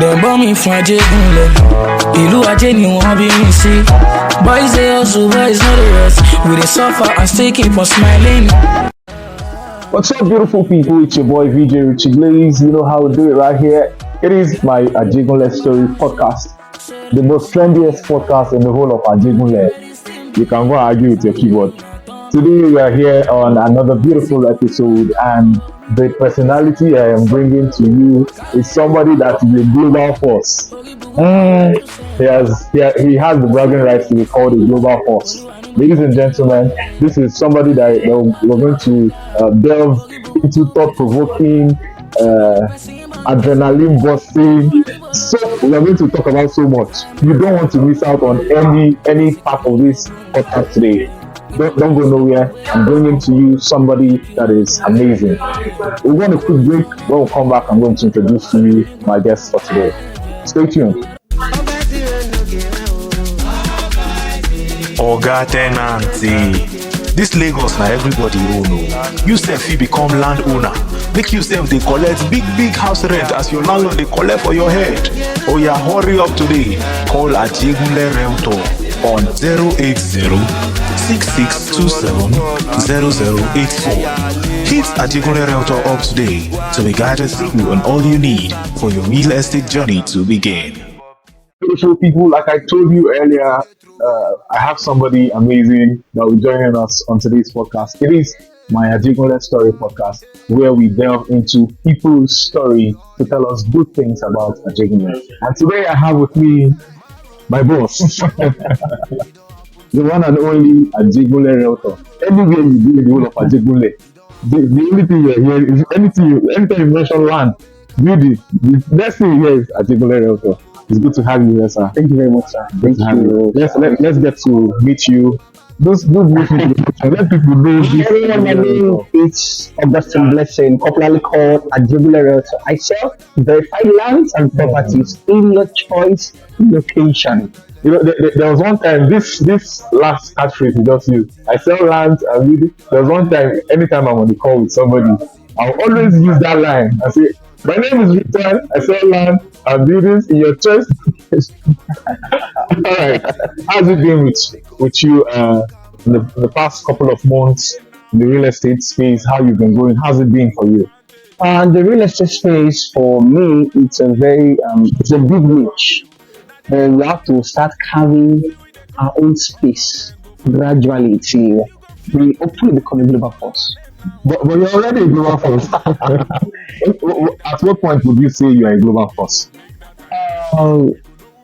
Dem born me from Ajegunle. Ìlú Ajé ni wọ́n bí mi sí. Boys dey hustle, boys no dey rest. We dey suffer and still keep on smiling. What's up, beautiful people? It's your boy VJ RICHYBLAZE. You know how we do it right here. It is my Ajegunle Story podcast, the most trendiest podcast in the whole of Ajegunle. You can go argue with your keyboard. Today we are here on another beautiful episode, and the personality I am bringing to you is somebody that is a global force. He has the bragging rights to be called a global force. Ladies and gentlemen, this is somebody that we're going to delve into thought-provoking, adrenaline busting. So we're going to talk about so much. You don't want to miss out on any part of this podcast today. Don't go nowhere. I'm bringing to you somebody that is amazing. We're going to quick break. When we come back, I'm going to introduce to you my guest for today. Stay tuned. Oga tenancy. This Lagos na everybody own o. You sef fit become landowner. Make you sef dey collect big house rent as your landlord dey collect for your head. Oya, hurry up today. Call Ajegunle Realtor on 080-6627-0084. Hit Ajegunle Realtor up today to be guided through on all you need for your real estate journey to begin. Beautiful people, like I told you earlier, I have somebody amazing that will join us on today's podcast. It is my Ajegunle Story podcast, where we delve into people's story to tell us good things about Ajegunle. And today I have with me my boss, the one and only Ajegunle Realtor. Anywhere you go in the whole of Ajegunle, the only thing you hear is anytime you mention land, building, the next thing you hear is Ajegunle Realtor. It's good to have you here, sir. Thank you very much, sir. Thank you. Let's get to meet you. Let people know this. My name is Augustine Blessing, popularly called Ajegunle Realtor. I sell verified lands and properties in your choice location. You know, there was one time, this last catchphrase you just used, I sell lands and buildings. There was one time, anytime I'm on the call with somebody, I'll always use that line. I say, my name is Victor, I sell land and buildings in your choice. Alright, how's it been with you in the past couple of months in the real estate space? How you've been going? How's it been for you? The real estate space for me, it's a big niche. And we have to start carving our own space gradually till we hopefully become a global force. But you're already a global force. At what point would you say you are a global force?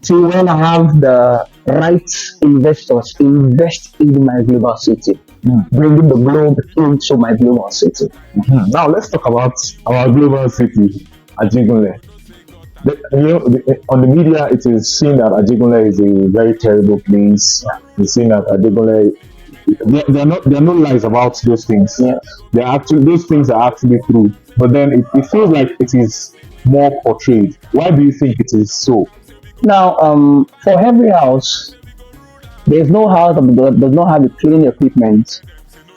Till when I have the right investors invest in my global city, bringing the globe into my global city. Now let's talk about our global city, Ajegunle. On the media, it is seen that Ajegunle is a very terrible place. It's seen that Ajegunle, there are no lies about those things. Yes. Those things are actually true. But then it feels like it is more portrayed. Why do you think it is so? Now, for every house, there's no house that does not have a cleaning equipment.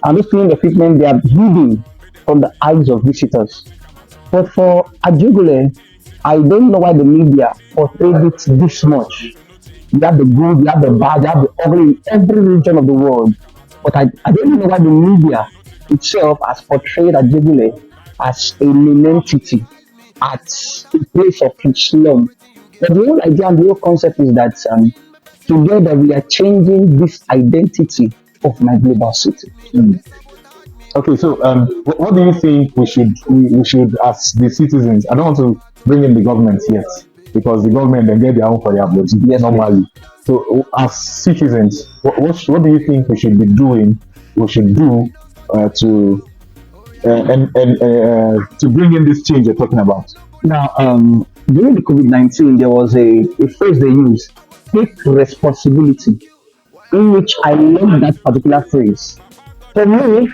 And those cleaning equipment, they are hidden from the eyes of visitors. But for Ajegunle, I don't know why the media portrays it this much. You have the good, you have the bad, you have the ugly in every region of the world. But I don't know why the media itself has portrayed Ajegunle as a non-entity, as a place of slum. But the whole idea and the whole concept is that together we are changing this identity of my global city. Okay, so what do you think we should as the citizens? I don't want to bring in the government yet, because the government they get their own for their budget normally. So as citizens, what do you think we should do to bring in this change you're talking about? Now, during the COVID-19, there was a phrase they used, take responsibility, in which I love that particular phrase. For me,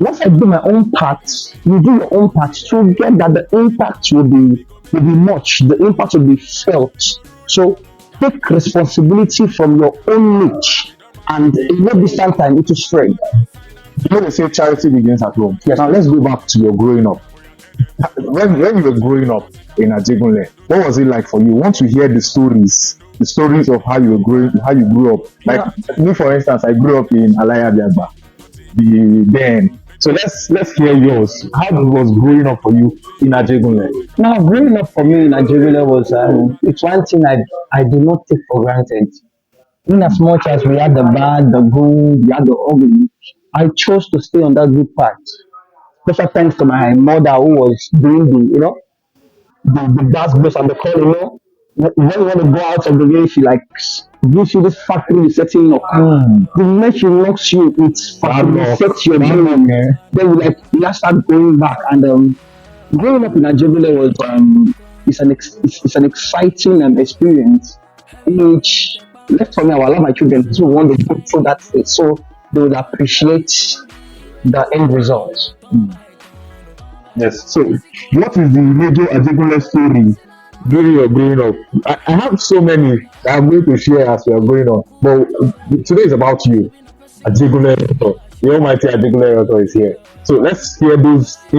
once I do my own part, you do your own part, to get that the impact will be much, the impact will be felt. So take responsibility from your own niche, and in no distant time it will spread. You know, they say charity begins at home. Yes. Now let's go back to your growing up. when you were growing up in Ajegunle, what was it like for you? Want to hear the stories of how you were growing, how you grew up. Like Now, me, for instance, I grew up in Alaya Biagba, the then. So let's hear yours. How was growing up for you in Ajegunle? now, growing up for me in Nigeria was it's one thing I do not take for granted. In as much as we had the bad, the good, we had the ugly, I chose to stay on that good path. Special thanks to my mother who was doing the basketballs and the call, when you want to go out of the way, she like gives you this factory setting up. The moment she knocks you, it's Bad factory luck. sets your Bad luck, brain. eh? Then you start going back. And growing up in Ajegunle was it's an exciting experience in which left for me, I will allow my children to want to go through that phase so they would appreciate the end result. Yes. So, what is the major Ajegunle story during your growing up? I have so many that I'm going to share as we are growing up. But today is about you, Ajegunle Realtor. The almighty Ajegunle Realtor is here. So let's hear those key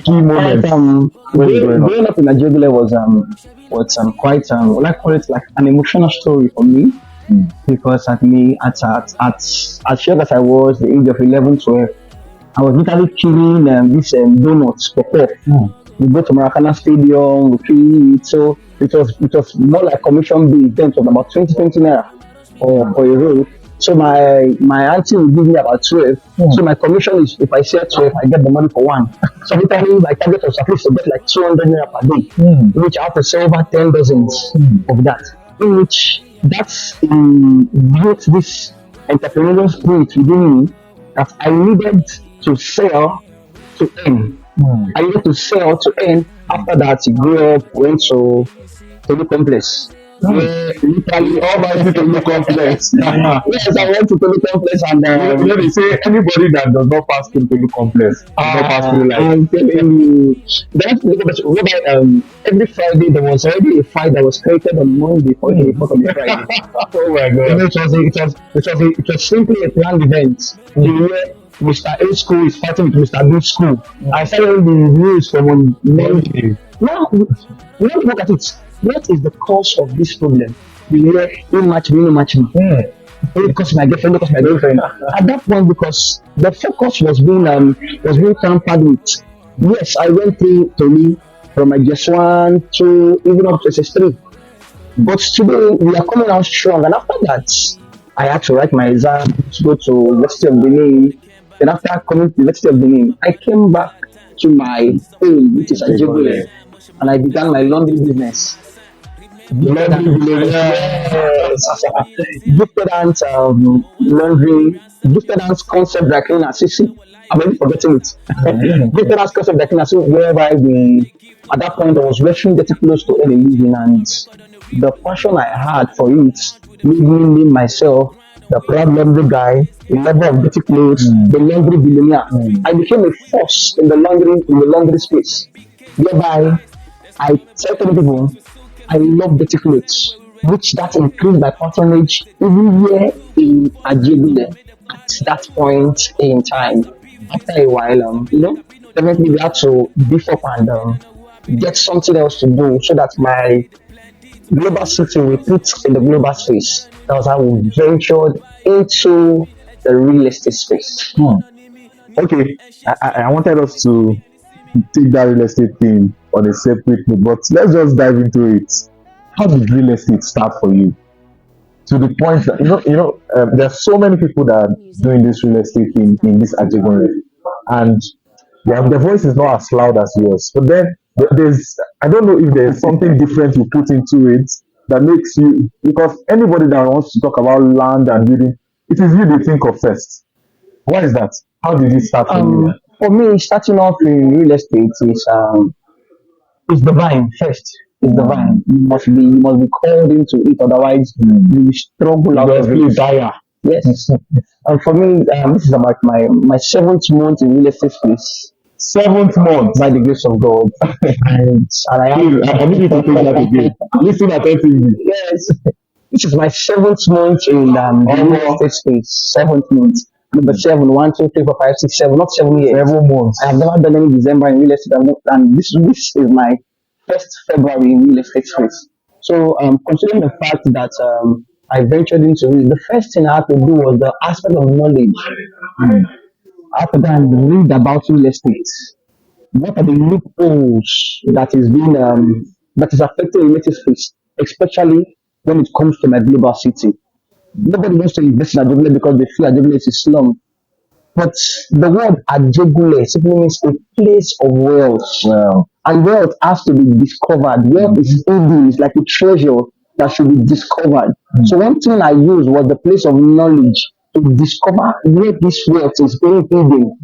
Alright, moments when you're growing up. growing up in Ajegunle was quite what I call it like an emotional story for me because as young as I was, the age of 11, 12, I was literally killing these donuts for pop. We go to Maracana Stadium, we kill it. So it was more like commission based. Then it was about 20 naira for a roll. So my auntie will give me about 12. So my commission is if I sell 12, I get the money for one. So literally my target was at least to get like 200 naira per day, which I have to sell over 10 dozens of that. In which that's built this entrepreneurial spirit within me that I needed to sell to earn. I needed to sell to earn. After that, he grew up, went to Tolu Complex. Where literally all my people look complex. Yes, I went to Tolu Complex and They say anybody that does not pass through the complex does not pass through life. I'm telling you, that whereby every Friday there was already a fight that was created on Monday for the report on the Friday. Oh my You god. know, it was simply a planned event. Where Mr. A school is fighting with Mr. B school. I started the news from on Monday. Now, we don't look at it. What is the cause of this problem? We hear, don't match me, don't match me. Don't because my girlfriend, because my girlfriend. At that point, because the focus was being tampered with. Yes, I went through Tony from my just one to even up to SS3. But today we are coming out strong, and after that, I had to write my exam to go to University of Benin. Then after coming to University of Benin, I came back to my home, which is Ajegunle, and I began my laundry business. Laundry village. Yes, gifted hands laundry, gifted hands concept dry cleaner. See, I'm even forgetting it. Gifted hands concept dry cleaner. So whereby we, at that point, I was rushing getting close to early living, and the passion I had for it made me name myself the proud laundry guy, the lover of dirty clothes, the laundry billionaire. I became a force in the laundry space, whereby I tell people I love dirty clothes, which that increased my patronage even here in Ajegunle at that point in time. After a while, definitely we had to beef up and get something else to do so that my global city will put in the global space. That was how we ventured into the real estate space. Okay, I wanted us to take that real estate thing on a separate note, but let's just dive into it. How did real estate start for you? To the point that there's so many people that are doing this real estate thing in this Ajegunle, and their voice is not as loud as yours. But then there's I don't know if there's something different you put into it that makes you, because anybody that wants to talk about land and building, it is you they think of first. Why is that? How did it start for you? For me, starting off in real estate is divine first. It's divine. You must be called into it, otherwise you will struggle out of it. Dire. Yes. And for me, this is about my seventh month in real estate space 7th month. by the grace of God. And I Please, I need you to take that again. Listen attentively. yes, this is my seventh month in the real estate space. 7th month. Number seven, 1, 2, 3, 4, 5, 6, 7, not 7 years. 7 months. I have never done any December in real estate, and this is my first February in real estate space. So, considering the fact that I ventured into it, the first thing I had to do was the aspect of knowledge. I had to go and read about real estate. What are the loopholes that is affecting real estate space, especially when it comes to my global city? Nobody wants to invest in Ajegunle because they feel Ajegunle is a slum. But the word Ajegunle simply means a place of wealth. Wow. And wealth has to be discovered. Wealth is hidden, it's like a treasure that should be discovered. So one thing I used was the place of knowledge to discover where this wealth is being hidden.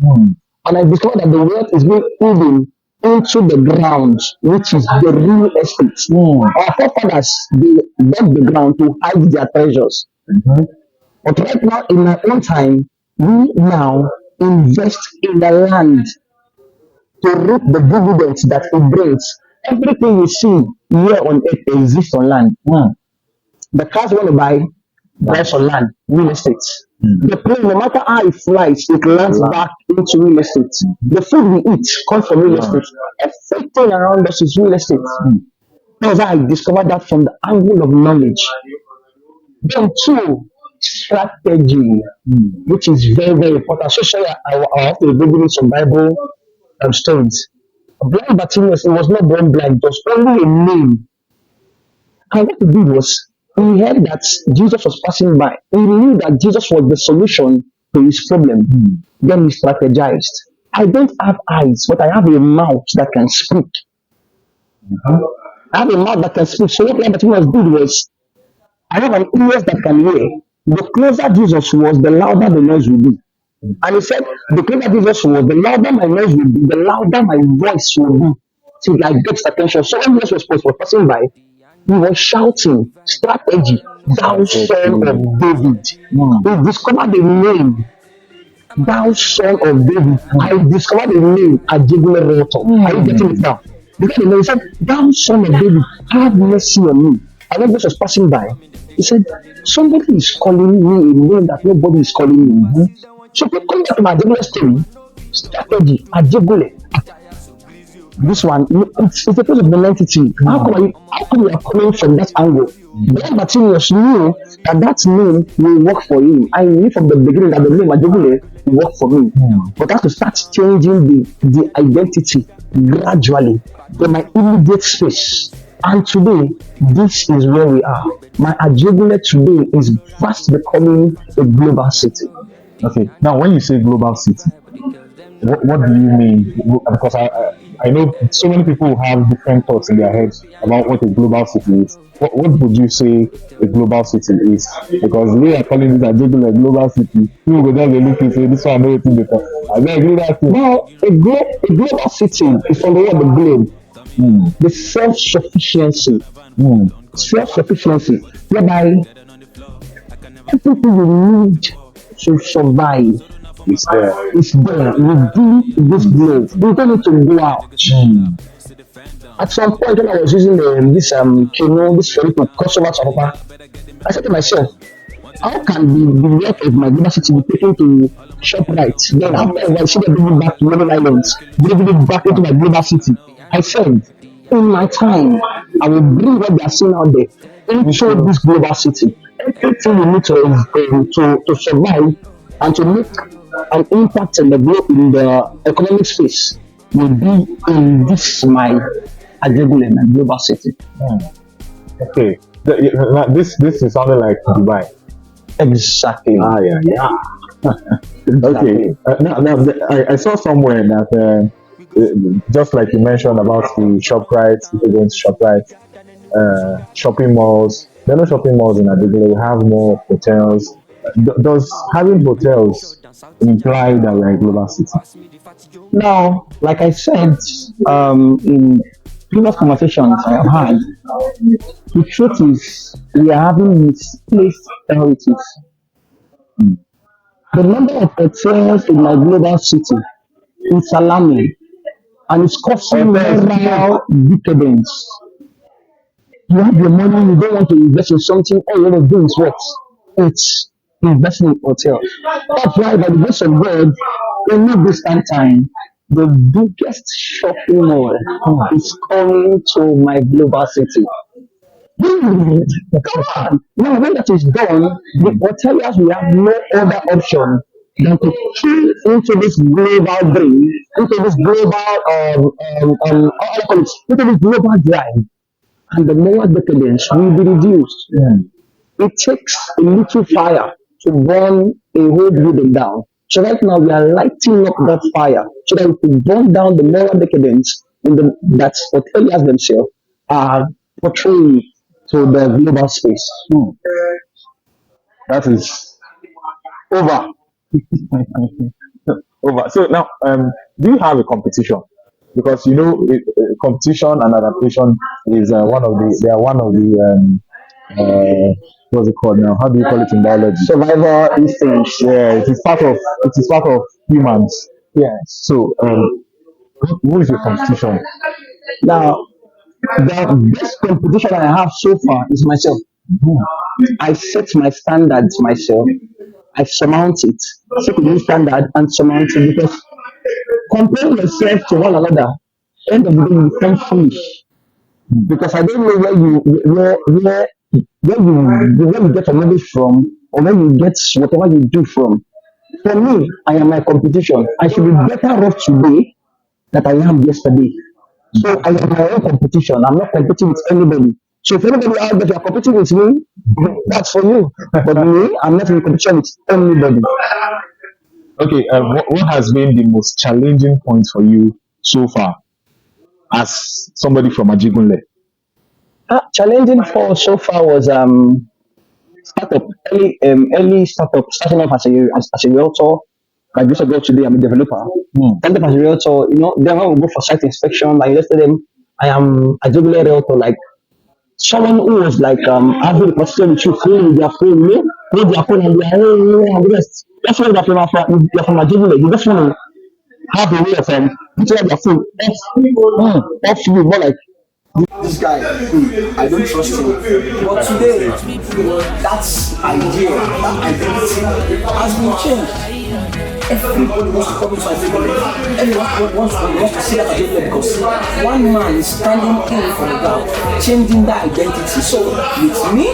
And I discovered that the wealth is being hidden into the ground, which is the real estate. Our forefathers they dug the ground to hide their treasures. But right now, in my own time, we now invest in the land to reap the dividends that it brings. Everything you see here on earth exists on land. The cars you want to buy, drives on land, real estate. The plane, no matter how it flies, it lands back into real estate. The food we eat comes from real estate. Everything around us is real estate. That's how I discovered that from the angle of knowledge. Then two, strategy, which is very, very important. So sorry, I have to be giving some Bible stories. Blind Bartimaeus, it was not born blind, it was only a name. And what he did was, he heard that Jesus was passing by. He knew that Jesus was the solution to his problem. Then he strategized. I don't have eyes, but I have a mouth that can speak. I have a mouth that can speak. So what Blind Bartimaeus did was, I have an ears that can hear. The closer Jesus was, the louder the noise will be. And he said, the closer Jesus was, the louder my noise will be, the louder my voice will be. So it like gets attention. So when Jesus was passing by, he was shouting, strategy, thou son of David. He discovered the name, thou son of David. I discovered the name, Ajegunle Realtor. Are you getting it now? Because he said, thou son of David, have mercy on me. And when Jesus was passing by, he said, somebody is calling me a name that nobody is calling me. So come back to my Ajegunle story, strategy, Ajegunle. This one, it's a case of non-entity. How come you are coming from that angle? Blind Bartimaeus knew that name will work for him. I knew from the beginning that the name Ajegunle will work for me. But I have to start changing the identity gradually in my immediate space. And today, this is where we are. My Ajegunle today is fast becoming a global city. Okay. Now, when you say global city, what do you mean? Because I know so many people have different thoughts in their heads about what a global city is. What would you say a global city is? Because we are calling this a global city. People go down and look and say, this one, I know it's better. I don't agree that thing. Now, a global city is from the word the globe. The self-sufficiency. Self-sufficiency, whereby everything you need to survive It's there. is there within this globe. You don't need to go out. At some point when I was using this canoe, this ferry to cross over to Apapa, I said to myself, how can the work of my global city be taken to ShopRite? Then after I see them bringing back to Northern Islands, bringing it back into my global city. I said, in my time, I will bring what they are seeing out there into this global city. Everything you need to survive and to make an impact in the globe in the economic space will be in this my Ajegunle, my global city. Okay. This is sounding like Dubai. Exactly. Yeah. Okay. I saw somewhere that just like you mentioned about the ShopRite, people going to ShopRite, shopping malls. There are no shopping malls in Ajegunle. We have more hotels. Does having hotels imply that we're a global city? Now, like I said in previous conversations I have had, the truth is we are having misplaced priorities. The number of hotels in my global city is alarming and it's causing moral decadence. You have your money, you don't want to invest in something, all you want to do is what? It's investing in hotels. That's why, by the grace of God, in no distant time, the biggest shopping mall is coming to my global city. Come on. Now, when that is done, the hoteliers will have no other option than to key into this global dream, into this global, how do I call it? Into this global drive, and the moral decadence will be reduced. It takes a little fire to burn a whole building down. So right now we are lighting up that fire so that we can burn down the moral decadence in that hoteliers themselves are portraying to the global space. That is over. Over. So now, do you have a competition? Because you know, competition and adaptation is they are one of the what's it called now? How do you call it in biology? Survival instincts. Yeah, it is part of humans. Yes. So, what is your competition? Now, the best competition I have so far is myself. I set my standards myself. I surmount it, set a new standard and surmount it because comparing yourself to one another, end of the day you become foolish. Because I don't know where you get your knowledge from or where you get whatever you do from. For me, I am my competition. I should be better off today than I am yesterday. So I am my own competition. I'm not competing with anybody. So if anybody out there you are competing with me, that's for you. But me, I'm not in competition with anybody. Okay, what has been the most challenging point for you so far as somebody from Ajegunle? Challenging for so far was startup early startup starting off as a realtor. Like this ago today, I'm a developer. Starting off as a realtor, then when we go for site inspection, like yesterday, I am a Ajegunle Realtor, like someone who was like having a conversation with you, playing with their phone, with their phone and their and the rest. That's why you're from Ajegunle. You just want to have a way of putting out their phone off you, more like this guy, I don't trust him. But today, that's idea, that identity has been changed. Everybody wants to come into Ajegunle. Everyone wants to see that Ajegunle because one man is standing in for the gap, changing that identity. So with me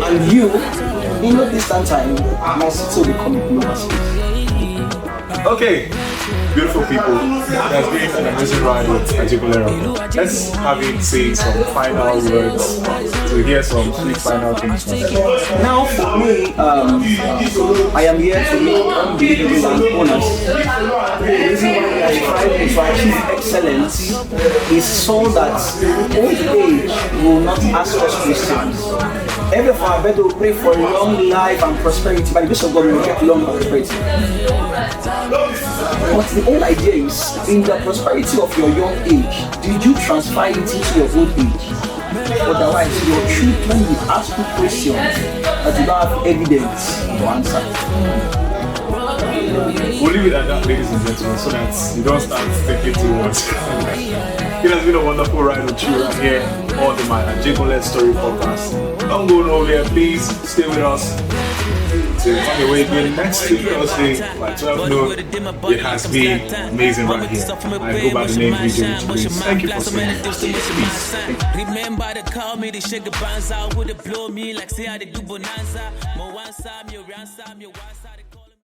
and you, in no distant time, my city will become a global city. Okay, beautiful people, that's been an amazing ride with Ajegunle Realtor. Let's have him say some final words to hear some sweet final things from him. Now for me, I am here to make unbelievable and honest. The reason why I strive to achieve excellence is so that old age will not ask us questions. Every of our bed will pray for long life and prosperity, by the grace of God we will get long prosperity. But the whole idea is, in the prosperity of your young age, did you transfer it into your old age? Otherwise, your children will ask you questions that you don't have evidence to answer. We'll leave it at that, ladies and gentlemen, so that you don't start thinking too much. It has been a wonderful ride with you right here on the My Ajegunle Story podcast. Don't go nowhere, please stay with us. So on the way again next week Thursday by 12 noon. It has been amazing right here. I go by the name VJ RICHYBLAZE. Thank you for seeing Peace. Remember to call me, the sugar bands out with the blow me like say I do bonanza. Mo one side, your ransom, your one side.